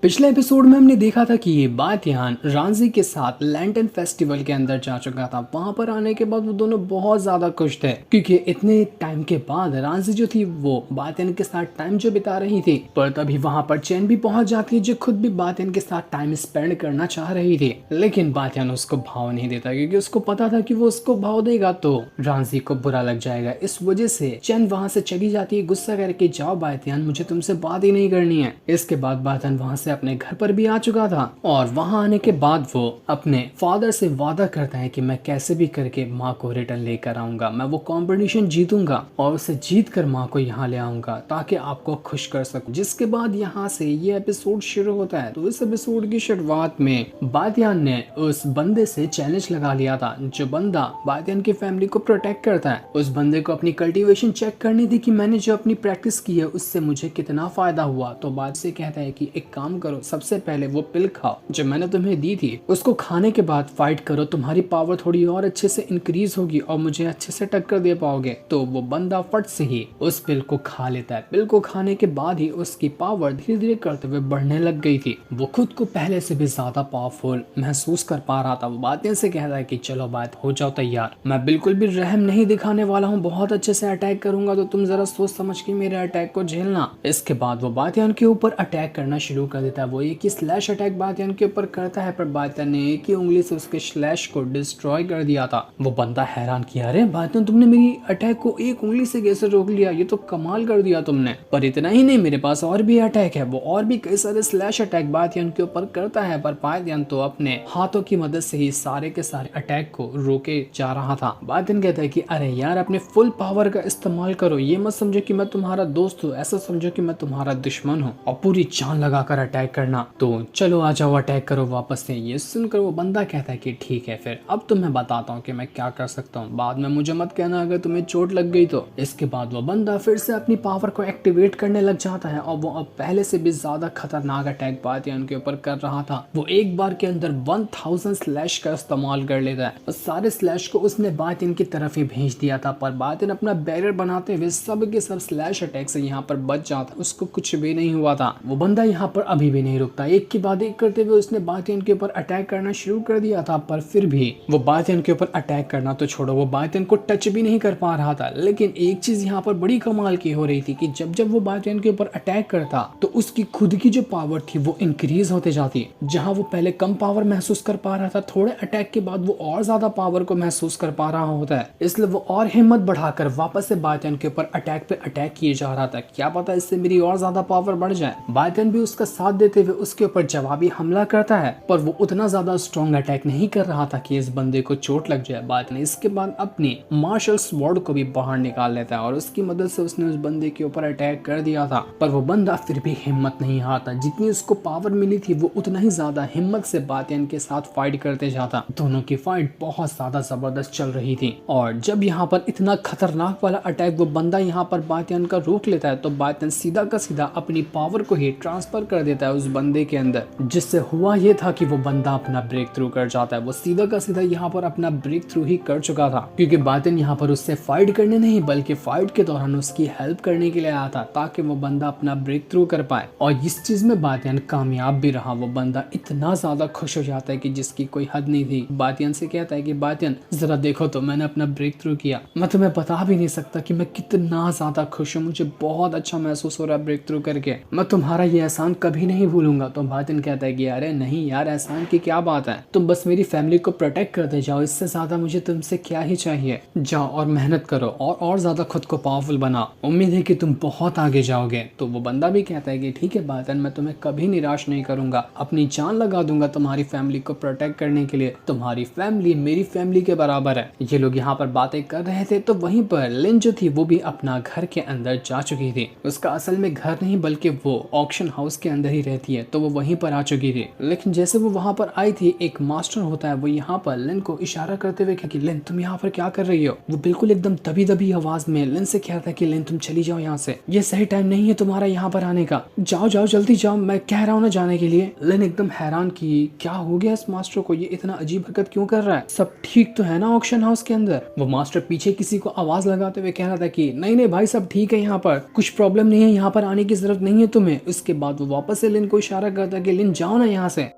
पिछले एपिसोड में हमने देखा था कि ये बातियान रांझी के साथ लैंटन फेस्टिवल के अंदर जा चुका था। वहां पर आने के बाद वो दोनों बहुत ज्यादा खुश थे क्योंकि इतने टाइम के बाद रांझी जो थी वो बातियान के साथ टाइम जो बिता रही थी। पर तभी वहां पर चैन भी पहुंच जाती है जो खुद भी बातियान के साथ टाइम स्पेंड करना चाह रही थी, लेकिन बातियान उसको भाव नहीं देता क्योंकि उसको पता था कि वो उसको भाव देगा तो रांझी को बुरा लग जाएगा। इस वजह से चैन वहां से चली जाती है गुस्सा करके, जाओ बातियान, मुझे तुमसे बात ही नहीं करनी है। इसके बाद बातियान वहां से अपने घर पर भी आ चुका था और वहां आने के बाद वो अपने फादर से वादा करता है कि मैं कैसे भी करके माँ को रिटर्न लेकर आऊंगा, मैं वो कंपटीशन जीतूंगा और उसे जीत कर माँ को यहाँ ले आऊंगा ताकि आपको खुश कर सकूं। जिसके बाद यहाँ से ये एपिसोड शुरू होता है। तो इस एपिसोड की शुरुआत में बातियान ने उस बंदे से चैलेंज लगा लिया था जो बंदा बातियान की फैमिली को प्रोटेक्ट करता है। उस बंदे को अपनी कल्टीवेशन चेक करनी थी कि मैंने जो अपनी प्रैक्टिस की है उससे मुझे कितना फायदा हुआ। तो बाद से कहता है कि एक काम करो, सबसे पहले वो पिल खाओ जो मैंने तुम्हें दी थी, उसको खाने के बाद फाइट करो, तुम्हारी पावर थोड़ी और अच्छे से इंक्रीज होगी और मुझे अच्छे से टक्कर दे पाओगे। तो वो बंदा फट से ही उस पिल को खा लेता है। पिल को खाने के बाद ही उसकी पावर धीरे धीरे करते हुए बढ़ने लग गई थी। वो खुद को पहले से भी ज्यादा पावरफुल महसूस कर पा रहा था। वो बातें से कहता है कि चलो बात हो जाओ तैयार, मैं बिल्कुल भी रहम नहीं दिखाने वाला हूँ, बहुत अच्छे से अटैक करूंगा, तो तुम जरा सोच समझ के मेरे अटैक को झेलना। इसके बाद वो बातियान के ऊपर अटैक करना शुरू कर देता है। वो एक ही स्लैश अटैक बातियान के ऊपर करता है पर बातियान ने एक ही उंगली से उसके स्लैश को डिस्ट्रॉय कर दिया था। वो बंदा हैरान किया, अरे बातियान तुमने मेरी अटैक को एक उंगली से कैसे रोक लिया, ये तो कमाल कर दिया तुमने। पर इतना ही नहीं, मेरे पास और भी अटैक है। वो और भी कई सारे स्लैश अटैक बातियान के ऊपर करता है पर बातियान तो अपने हाथों की मदद से ही सारे के सारे अटैक को रोके जा रहा था। बातियान कहता है कि अरे यार अपने फुल पावर का इस्तेमाल करो, ये मत समझो कि मैं तुम्हारा दोस्त हूँ, ऐसा समझो कि मैं तुम्हारा दुश्मन हूँ और पूरी जान लगाकर अटैक करना। तो चलो आ जाओ अटैक करो वापस से। ये सुनकर वो बंदा कहता है कि ठीक है फिर अब तो मैं बताता हूँ कि मैं क्या कर सकता हूँ, बाद में मुझे मत कहना अगर तुम्हें चोट लग गई तो। इसके बाद वो बंदा फिर से अपनी पावर को एक्टिवेट करने लग जाता है और वो अब पहले से भी ज्यादा खतरनाक अटैक बातियान के ऊपर कर रहा था। वो एक बार के अंदर 1000 स्लैश का इस्तेमाल कर लेता है और सारे स्लैश को उसने बातियान की तरफ ही भेज दिया था। पर बातियान अपना बैरियर बनाते हुए सब के सब स्लैश अटैक से यहाँ पर बच जाता, उसको कुछ भी नहीं हुआ था। वो बंदा यहाँ पर अभी भी नहीं रुकता, एक के बाद एक करते हुए उसने बातियान के ऊपर अटैक करना शुरू कर दिया था। पर फिर भी वो बातियान के ऊपर अटैक करना तो छोड़ो, वो बातियान को टच भी नहीं कर पा रहा था। लेकिन एक चीज यहाँ पर बड़ी कमाल की हो रही थी कि जब जब वो बातियान के ऊपर अटैक करता तो उसकी खुद की जो पावर थी वो इंक्रीज होते जाती। जहां वो पहले कम पावर महसूस कर पा रहा था, थोड़े अटैक के बाद वो और ज्यादा पावर को महसूस कर पा रहा होता है। इसलिए वो और हिम्मत बढ़ाकर वापस से बातियान के ऊपर अटैक पे अटैक किए जा रहा था। क्या पता इससे मेरी और ज्यादा पावर बढ़ जाए। बातियान भी उसका साथ देते हुए उसके ऊपर जवाबी हमला करता है पर वो उतना ज्यादा स्ट्रॉन्ग अटैक नहीं कर रहा था कि इस बंदे को चोट लग जाए। बातियान इसके बाद अपनी मार्शल स्वॉर्ड को भी बाहर निकाल लेता है और उसकी मदद से उसने उस बंदे के ऊपर अटैक कर दिया था। पर वो बंदा फिर भी हिम्मत नहीं हारता, जितनी उसको पावर मिली थी वो उतना ही ज्यादा हिम्मत से बातियान के साथ फाइट करते जाता। दोनों की फाइट बहुत ज्यादा जबरदस्त चल रही थी और जब यहाँ पर इतना खतरनाक वाला अटैक वो बंदा यहाँ पर बातियान का रोक लेता है तो बातियान सीधा का सीधा अपनी पावर को ही ट्रांसफर कर देता है उस बंदे के अंदर, जिससे हुआ ये था कि वो बंदा अपना ब्रेक थ्रू कर जाता है। वो सीधा का सीधा यहाँ पर अपना ब्रेक थ्रू ही कर चुका था क्योंकि बातियान यहाँ पर उससे फाइट करने नहीं बल्कि फाइट के दौरान उसकी हेल्प करने के लिए आया था ताकि वो बंदा अपना ब्रेक थ्रू कर पाए। और इस चीज में बातियान कामयाब भी रहा। वो बंदा इतना ज्यादा खुश हो जाता है कि जिसकी कोई हद नहीं थी। बातियान से कहता है कि बातियान जरा देखो तो मैंने अपना ब्रेक थ्रू किया, मैं तुम्हें बता भी नहीं सकता कि मैं कितना ज्यादा खुश हूँ, मुझे बहुत अच्छा महसूस हो रहा है ब्रेक थ्रू करके, मैं तुम्हारा ये एहसान कभी नहीं भूलूंगा। तो बातियान कहता है कि अरे नहीं यार एहसान की क्या बात है, तुम बस मेरी फैमिली को प्रोटेक्ट करते जाओ, इससे ज्यादा मुझे तुमसे क्या ही चाहिए, जाओ और मेहनत करो और ज्यादा खुद को पावरफुल बनाओ, उम्मीद है कि तुम बहुत आगे जाओगे। तो वो बंदा भी कहता है कि ठीक है बातियान, मैं तुम्हें कभी निराश नहीं करूंगा, अपनी जान लगा दूंगा तुम्हारी फैमिली को प्रोटेक्ट करने के लिए, तुम्हारी फैमिली मेरी फैमिली के बराबर है। ये लोग यहाँ पर बातें कर रहे थे तो वहीं पर लिन जो थी वो भी अपना घर के अंदर जा चुकी थी। उसका असल में घर नहीं बल्कि वो ऑक्शन हाउस के अंदर ही रहती है तो वो वहीं पर आ चुकी थी। लेकिन जैसे वो वहां पर आई थी एक मास्टर होता है वो यहाँ पर लिन को इशारा करते हुए कि लिन तुम यहाँ पर क्या कर रही हो। वो बिल्कुल एकदम दबी दबी आवाज में लिन से कहता है कि लिन तुम चली जाओ यहाँ से, ये सही टाइम नहीं है तुम्हारा यहाँ पर आने का, जाओ जाओ जल्दी जाओ, मैं कह रहा हूँ ना जाने के लिए। लिन एकदम हैरान की क्या हो गया इस मास्टर को, ये इतना अजीब हरकत क्यों कर रहा है, सब ठीक तो है ना ऑक्शन हाउस के अंदर। वो मास्टर पीछे किसी को आवाज लगाते हुए कह रहा था कि नहीं नहीं भाई सब ठीक है, यहाँ पर कुछ प्रॉब्लम नहीं है, यहाँ पर आने की जरूरत नहीं है तुम्हें। उसके बाद वो वापस से से लिन को इशारा करता है कि लिन जाओ ना यहाँ से,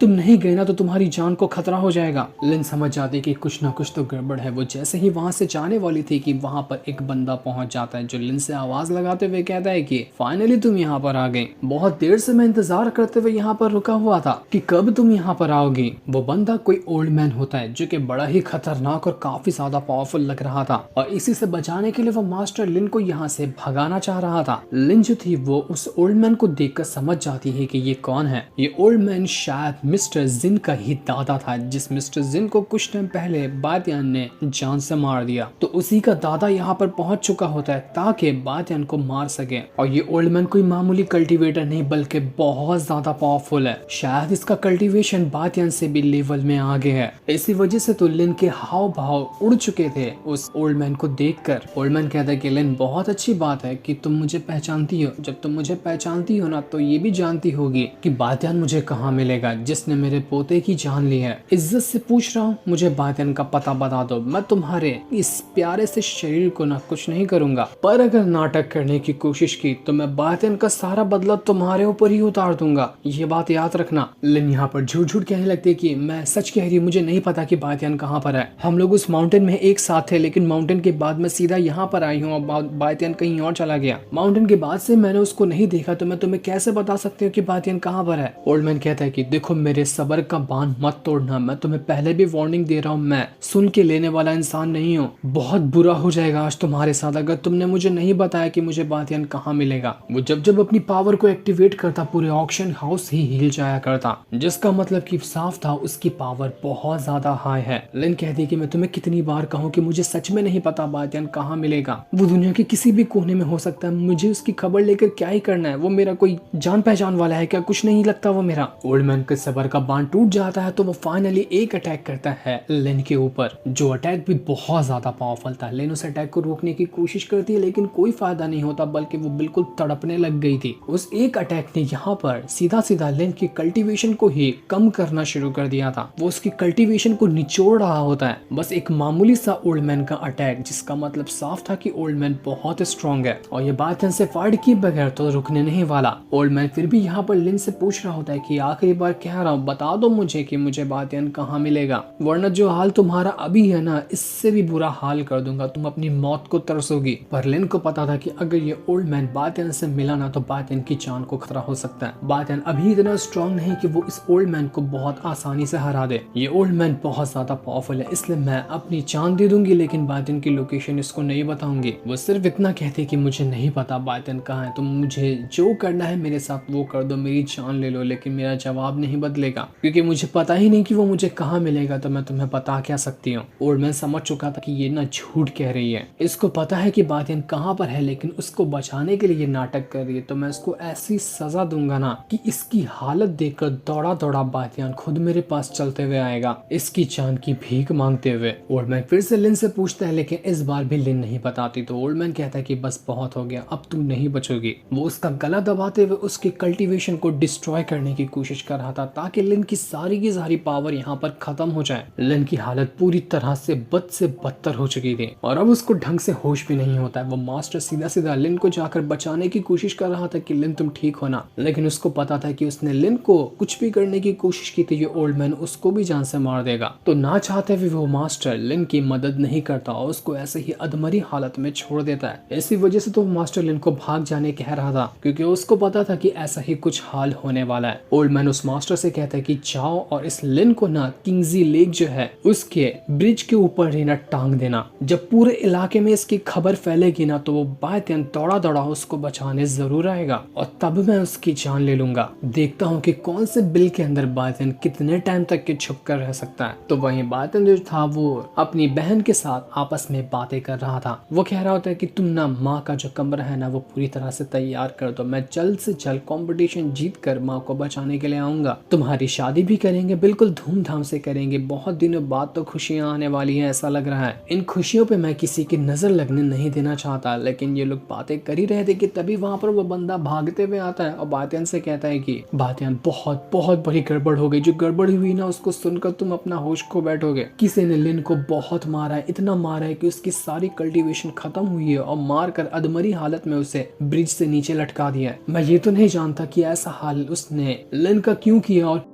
तुम नहीं गए ना तो तुम्हारी जान को खतरा हो जाएगा। लिन समझ जाती कि कुछ ना कुछ तो गड़बड़ है। वो जैसे ही वहां से जाने वाली थी कि वहां पर एक बंदा पहुंच जाता है जो लिन से आवाज लगाते हुए कहता है कि फाइनली तुम यहाँ पर आ गई, बहुत देर से मैं इंतजार करते हुए यहाँ पर रुका हुआ था कि कब तुम यहाँ पर आओगी। वो बंदा कोई ओल्ड मैन होता है जो कि बड़ा ही खतरनाक और काफी ज्यादा पावरफुल लग रहा था और इसी से बचाने के लिए वो मास्टर लिन को यहाँ से भगाना चाह रहा था। लिन जो थी वो उस ओल्ड मैन को देखकर समझ जाती है कि ये कौन है। ये ओल्ड मैन शायद मिस्टर जिन का ही दादा था, जिस मिस्टर जिन को कुछ टाइम पहले बातियान ने जान से मार दिया। तो उसी का दादा यहाँ पर पहुंच चुका होता है ताकि बातियान को मार सके। और ये ओल्ड मैन कोई मामूली कल्टीवेटर नहीं बल्कि बहुत ज्यादा पावरफुल है। शायद इसका कल्टीवेशन बातियान से भी लेवल में आगे है। इसी वजह से तो लिन के हाव भाव उड़ चुके थे उस ओल्ड मैन को देखकर। ओल्ड मैन कहता है कि लिन बहुत अच्छी बात है कि तुम मुझे पहचानती हो। जब तुम मुझे पहचानती हो ना तो ये भी जानती होगी कि बातियान मुझे कहाँ मिलेगा जिसने मेरे पोते की जान ली है। इज्जत से पूछ रहा हूँ, मुझे बातियान का पता बता दो। मैं तुम्हारे इस प्यारे से शरीर को ना कुछ नहीं करूंगा, पर अगर नाटक करने की कोशिश की तो मैं बातियान का सारा बदला तुम्हारे ऊपर ही उतार दूंगा। ये बात याद रखना। लिन यहाँ पर झूठ झूठ कहने लगती है कि मैं सच कह रही हूँ, मुझे नहीं पता कि बातियान कहाँ पर है। हम लोग उस माउंटेन में एक साथ थे, लेकिन माउंटेन के बाद मैं सीधा यहाँ पर आई हूँ और बातियान कहीं और चला गया। माउंटेन के बाद से मैंने उसको नहीं देखा, तो मैं तुम्हें कैसे बता सकती हूँ कि बातियान कहाँ पर है। ओल्ड मैन कहता है कि देखो मेरे सबर का बांध मत तोड़ना, मैं तुम्हें पहले भी वार्निंग दे रहा हूँ, मैं सुन के लेने वाला इंसान नहीं हूँ। बहुत बुरा हो जाएगा आज तुम्हारे साथ अगर तुमने मुझे नहीं बताया कि मुझे बातियान कहाँ मिलेगा। वो जब अपनी पावर को एक्टिवेट करता पूरे ऑक्शन हाउस ही हिल जाया करता, जिसका मतलब कि साफ था उसकी पावर बहुत ज्यादा हाई है। लिन कहती कि मैं तुम्हें कितनी बार कहूँ कि मुझे सच में नहीं पता बातियान कहाँ मिलेगा। वो दुनिया के किसी भी कोने में हो सकता है, मुझे उसकी खबर लेकर क्या ही करना है। वो मेरा कोई जान पहचान वाला है क्या? कुछ नहीं लगता वो मेरा। ओल्ड मैन के सबर का बांध टूट जाता है तो वो फाइनली एक अटैक करता है लिन के ऊपर, जो अटैक भी बहुत ज्यादा पावरफुल था। लिन उस अटैक को रोकने की कोशिश करती है लेकिन कोई फायदा नहीं होता, बल्कि वो बिल्कुल तड़पने लग गई थी। उस एक अटैक ने यहाँ पर सीधा सीधा लिन की कल्टीवेशन को ही कम करना शुरू कर दिया था। वो उसकी कल्टीवेशन को निचोड़ रहा होता है। बस एक मामूली सा ओल्ड मैन का अटैक, जिसका मतलब साफ था कि ओल्ड मैन बहुत स्ट्रॉन्ग है और ये बात इनसे फाइट किए बगैर तो रुकने नहीं वाला। ओल्ड मैन फिर भी यहाँ पर लिन से पूछ रहा होता है कि आखिरी बार कह रहा हूँ, बता दो मुझे कि मुझे बातियान कहाँ मिलेगा, वरना जो हाल तुम्हारा अभी है ना इससे भी बुरा हाल कर दूंगा, तुम अपनी मौत को तरसोगी। पर लिन को पता था कि अगर ये ओल्ड मैन बातियान से मिला ना तो बातियान की जान को खतरा हो सकता है। बातियान अभी इतना स्ट्रॉन्ग नहीं कि वो इस ओल्ड मैन को बहुत आसानी से हरा दे। ये ओल्ड मैन बहुत ज्यादा पावरफुल है, इसलिए मैं अपनी जान दे दूंगी लेकिन बातियान की लोकेशन इसको नहीं बताऊंगी। वो सिर्फ इतना कहती कि मुझे नहीं पता बातियान कहाँ है, तुम मुझे जो करना है मेरे साथ वो कर दो, मेरी जान ले लो, लेकिन मेरा जवाब नहीं बदलेगा क्योंकि मुझे पता ही नहीं कि वो मुझे कहाँ मिलेगा, तो मैं तुम्हें बता क्या सकती हूँ। और मैं समझ चुका था कि ये ना झूठ कह रही है, इसको पता है कि बातियान कहाँ पर है लेकिन उसको बचाने के लिए ये नाटक कर रही है। तो मैं इसको ऐसी सजा दूंगा ना कि इसकी हालत देखकर दौड़ा दौड़ा बातियान खुद मेरे पास चलते हुए आएगा, इसकी जान की भीख मांगते हुए। ओल्ड मैन फिर से लिन से पूछता है लेकिन इस बार भी लिन नहीं बताती। तो ओल्ड मैन कहता है कि बस बहुत हो गया, अब तुम नहीं बचोगी। वो उसका गला दबाते हुए उसके कल्टीवेशन को डिस्ट्रॉय करने की कोशिश कर रहा था ताकि लिन की सारी पावर यहाँ पर खत्म हो जाए। लिन की हालत पूरी तरह से बद से बदतर हो चुकी थी और अब उसको ढंग से होश भी नहीं होता है। वो मास्टर सीधा सीधा लिन को जाकर बचाने की कोशिश कर रहा था कि लिन तुम ठीक होना, लेकिन उसको पता था कि उसने लिन को कुछ भी करने की कोशिश की थी ये ओल्ड मैन उसको भी जान से मार देगा। तो ना चाहते हुए वो मास्टर लिन की मदद नहीं करता और उसको ऐसे ही अधमरी हालत में छोड़ देता है। इसी वजह से तो मास्टर लिन को भाग जाने कह रहा था क्योंकि उसको पता था कि ऐसा ही कुछ हाल होने वाला है। ओल्ड मैन उस मास्टर से कहता है कि जाओ और इस लिन को ना किंगजी लेक जो है उसके ब्रिज के ऊपर ही ना टांग देना। जब पूरे इलाके में इसकी खबर फैलेगी ना तो वो बातियान दौड़ा दौड़ा उसको बचाने जरूर आएगा और तब मैं उसकी जान ले लूंगा। देखता हूँ कि कौन से बिल के अंदर बातियान कितने टाइम तक के छुप कर रह सकता है। तो वहीं बातियान जो था वो अपनी बहन के साथ आपस में बातें कर रहा था। वो कह रहा होता है कि तुम ना माँ का जो कमरा है ना वो पूरी तरह से तैयार कर दो, मैं जल्द से जल्द कंपटीशन जीत कर माँ को बचाने के लिए आऊंगा। तो तुम्हारी शादी भी करेंगे, बिल्कुल धूमधाम से करेंगे, बहुत दिनों बाद तो खुशियां आने वाली हैं ऐसा लग रहा है। इन खुशियों पे मैं किसी की नजर लगने नहीं देना चाहता। लेकिन ये लोग बातें कर ही रहे थे कि तभी वहां पर वो बंदा भागते हुए आता है और बातियान से कहता है कि बातियान बहुत बहुत बड़ी गड़बड़ हो गई, जो गड़बड़ हुई ना उसको सुनकर तुम अपना होश खो बैठोगे। किसी ने लिन को बहुत मारा है, इतना मारा है कि उसकी सारी कल्टीवेशन खत्म हुई है और मार कर अधमरी हालत में उसे ब्रिज से नीचे लटका दिया है। मैं ये तो नहीं जानता कि ऐसा हाल उसने लिन का क्यों किया और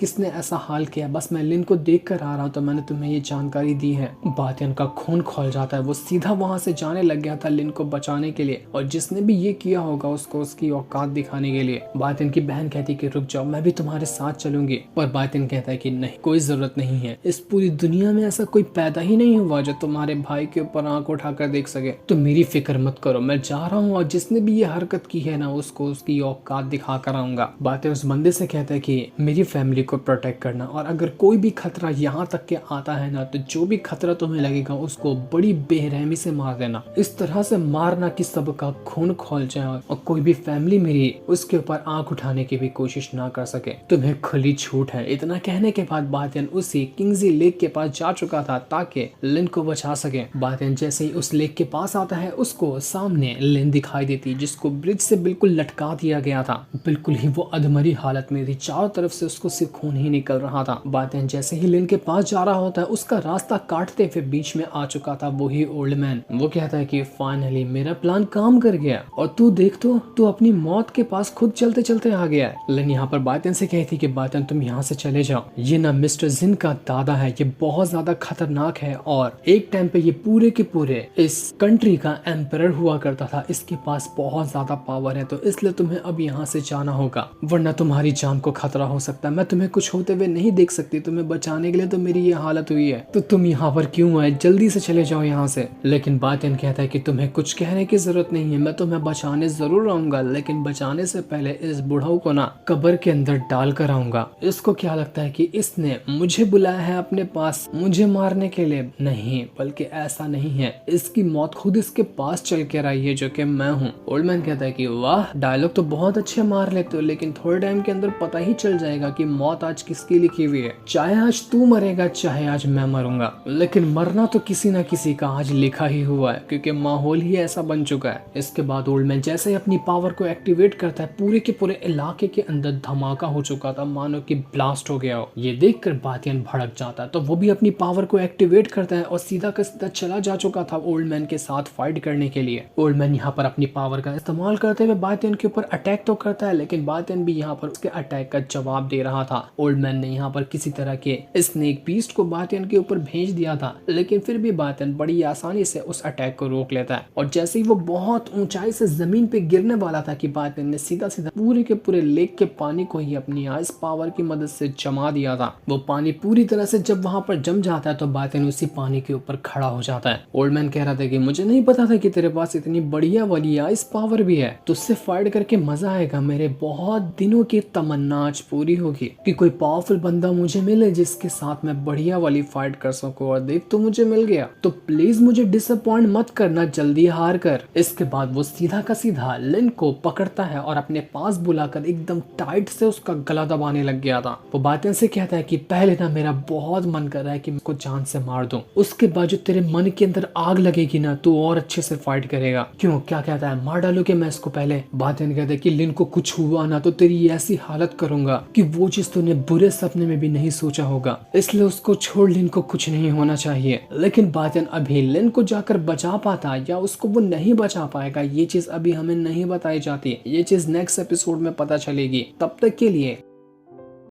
किसने ऐसा हाल किया। बस मैं लिन को देख कर आ रहा हूँ तो मैंने तुम्हें ये जानकारी दी है। बातियान का खून खौल जाता है। वो सीधा वहां से जाने लग गया था लिन को बचाने के लिए, और जिसने भी ये किया होगा उसको उसकी औकात दिखाने के लिए। बातियान की बहन कहती कि रुक जाओ, मैं भी तुम्हारे साथ चलूंगी, पर बातियान कहता है कि नहीं, कोई जरूरत नहीं है। इस पूरी दुनिया में ऐसा कोई पैदा ही नहीं हुआ जो तुम्हारे भाई के ऊपर आंख उठाकर देख सके। तो मेरी फिक्र मत करो, मैं जा रहा हूँ और जिसने भी ये हरकत की है ना उसको उसकी औकात दिखा कर आऊंगा। बातियान उस बंदे से कहता है कि मेरी फैमिली को प्रोटेक्ट करना, और अगर कोई भी खतरा यहाँ तक के आता है ना तो जो भी खतरा तुम्हें लगेगा उसको बड़ी बेरहमी से मार देना। इस तरह से मारना कि सबका खून खौल जाए और कोई भी फैमिली मेरी उसके ऊपर आंख उठाने की भी कोशिश ना कर सके। तुम्हें खुली छूट है। इतना कहने के बाद बातियान उसी किंग्सली लेक के पास जा चुका था ताकि लिन को बचा सके। बातियान जैसे ही उस लेक के पास आता है उसको सामने लिन दिखाई देती जिसको ब्रिज से बिल्कुल लटका दिया गया था। बिल्कुल ही वो अधमरी हालत में थी, चारों तरफ से उसको सिर्फ खून ही निकल रहा था। बातियान जैसे ही लिन के पास जा रहा होता है उसका रास्ता काटते हुए बीच में आ चुका था वही ओल्ड मैन। वो कहता है कि फाइनली मेरा प्लान काम कर गया और तू देख तो तू अपनी मौत के पास खुद चलते चलते आ गया है। लिन यहाँ पर बातियान से कहती कि बातियान तुम यहाँ से चले जाओ, ये ना मिस्टर जिन का दादा है, ये बहुत ज्यादा खतरनाक है और एक टाइम पे ये पूरे के पूरे इस कंट्री का एम्परर हुआ करता था। इसके पास बहुत ज्यादा पावर है, तो इसलिए तुम्हें अब यहाँ से जाना होगा वरना तुम्हारी जान को खतरा हो सकता है। मैं तुम्हें कुछ होते हुए नहीं देख सकती, तुम्हें बचाने के लिए तो मेरी ये हालत हुई है, तो तुम यहाँ पर क्यों आए, जल्दी से चले जाओ यहाँ से। लेकिन बातियान कहता है कि तुम्हें कुछ कहने की जरूरत नहीं है, मैं तुम्हें बचाने जरूर आऊंगा, लेकिन बचाने से पहले इस बुढ़ाऊ को ना कब्र के अंदर डाल कर आऊंगा। इसको क्या लगता है कि इसने मुझे बुलाया है अपने पास मुझे मारने के लिए? नहीं, बल्कि ऐसा नहीं है, इसकी मौत खुद इसके पास चल कर आई है जो कि मैं हूँ। ओल्ड मैन कहता है कि वाह, डायलॉग तो बहुत अच्छे मार लेते हो, लेकिन थोड़े टाइम के अंदर पता ही चल जाएगा कि मौत आज किसकी लिखी हुई है। चाहे आज तू मरेगा चाहे आज मैं मरूंगा, लेकिन मरना तो किसी ना किसी का आज लिखा ही हुआ है, क्योंकि माहौल ही ऐसा बन चुका है। इसके बाद ओल्ड मैन जैसे ही अपनी पावर को एक्टिवेट करता है पूरे के पूरे इलाके के अंदर धमाका हो चुका था, मानो कि ब्लास्ट हो गया हो। ये देखकर बातियान भड़क जाता है तो वो भी अपनी पावर को एक्टिवेट करता है और सीधा का सीधा चला जा चुका था ओल्ड मैन के साथ फाइट करने के लिए। ओल्ड मैन यहाँ पर अपनी पावर का इस्तेमाल करते हुए बातियान के ऊपर अटैक तो करता है, लेकिन बातियान भी यहाँ पर उसके अटैक का जवाब दे रहा था। ओल्ड मैन ने यहाँ पर किसी तरह के स्नेक बीस्ट को बातियान के ऊपर भेज दिया था, लेकिन फिर भी बातियान बड़ी आसानी से उस अटैक को रोक लेता है। और जैसे ही वो बहुत ऊंचाई से जमीन पे गिरने वाला था कि बातियान ने सीधा सीधा पूरे के पूरे लेक के पानी को ही अपनी आइस पावर की मदद से जमा दिया था। वो पानी पूरी तरह से जब वहां पर जम जाता है तो बातियान उसी पानी के ऊपर खड़ा हो जाता है। ओल्ड मैन कह रहा था कि मुझे नहीं पता था कि तेरे पास इतनी बढ़िया वाली आइस पावर भी है, तुझसे फाइट करके मजा आएगा। मेरे बहुत दिनों की तमन्ना आज पूरी होगी कि कोई पावरफुल बंदा मुझे मिले जिसके साथ मैं बढ़िया वाली फाइट कर सकूं, और देख तो मुझे मिल गया, तो प्लीज मुझे डिसअपॉइंट मत करना, जल्दी हार कर। इसके बाद वो सीधा का सीधा लिन को पकड़ता है और अपने पास बुलाकर एकदम टाइट से उसका गला दबाने लग गया था। वो बातियान से कहता है कि पहले ना मेरा बहुत मन कर रहा है कि मैं उसको जान से मार दूं, उसके बाद जो तेरे मन के अंदर आग लगेगी ना तू और अच्छे से फाइट करेगा। क्यों, क्या कहता है, मार डालू कि मैं इसको पहले? बातियान कहता है कि लिन को कुछ हुआ ना तो तेरी ऐसी हालत करूंगा कि वो चीज तूने बुरे सपने में भी नहीं सोचा होगा, इसलिए उसको छोड़, लिन को कुछ नहीं होना चाहिए। लेकिन बातियान अभी लिन को जाकर बचा पाता या उसको वो नहीं बचा पाएगा, ये चीज अभी हमें नहीं बताई जाती, ये चीज नेक्स्ट एपिसोड में पता चलेगी। तब तक के लिए